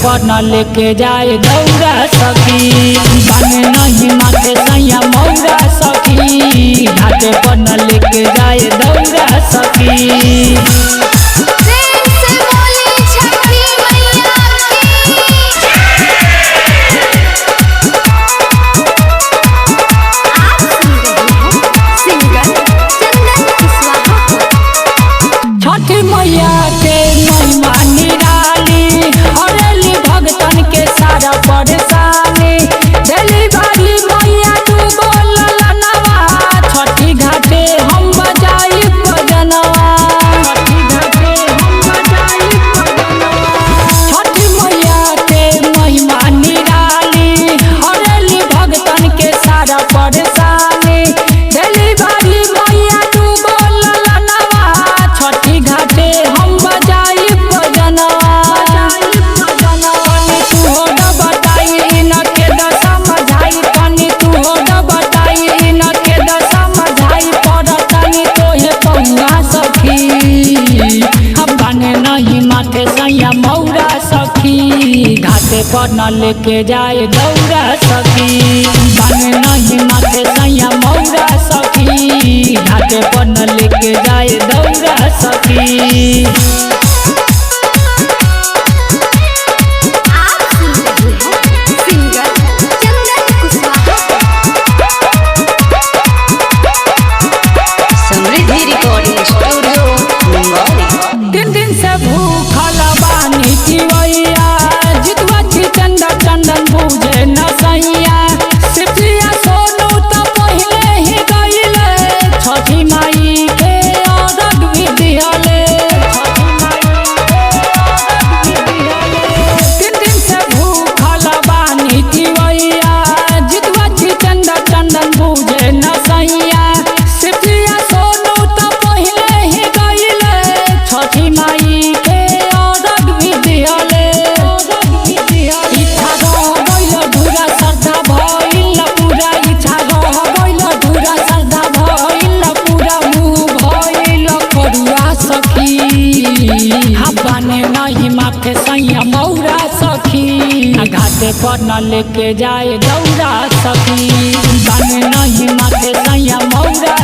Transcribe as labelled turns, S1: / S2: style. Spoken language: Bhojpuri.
S1: पर न लेके जाए दौरा सखी। बने नहीं माथे सैया मौरा सखी, घाटे पर न लेके जाए दौरा सखी। छठी मैया के महिमा निराली, हरेली भगतन के सारा परेशानी। दिली बारी मैया तू बोल ललनवा, छठी घाटे हम बजाई बजनवा। छठी मैया के महिमा निराली, हरेली भगतन के सारा परेशानी। दिली बारी मैया तू बोल ललनवा, छठी घाटे हम बजाई बजनवा। तू हो बताई इनके दशा मझाई, तनी तू हो बताई इनके दशा मझाई। पड़तनी तोहे पौआ सखी, हम बने नहीं माथे सैया मौरा सखी। घाटे पर न लेके जाए दौरा सखी। बने नहीं माथे सैया मौरा सखी, घाटे पर न लेके जाए दौरा सखी।
S2: समृद्धि रिकॉर्डिंग स्टूडियो मुंबई।
S1: दिन दिन से भूखल बानी चिवैया, जितवा चंदा चंदन बूझे न सैया। सिपिया सोनू तो पहले ही गईले, छठी माई के औरत भी दिहले। दिन दिन से भूखल बानी चिवैया, जितवा चंदा चंदन बूझे न सैया। सिपिया सोनू तो पहले ही गईले, छठी माई के औरत भी दिहले। इच्छा रह गइल धुरा श्रद्धा भइल पूरा, इच्छा रह गइल धुरा श्रद्धा भइल पूरा। मुँह भइल करुआ सखी, बने नहीं माथे सैया मौरा सखी। घाटे पर न लेके जाए दौरा सखी। बने नहीं माथे सैया मौरा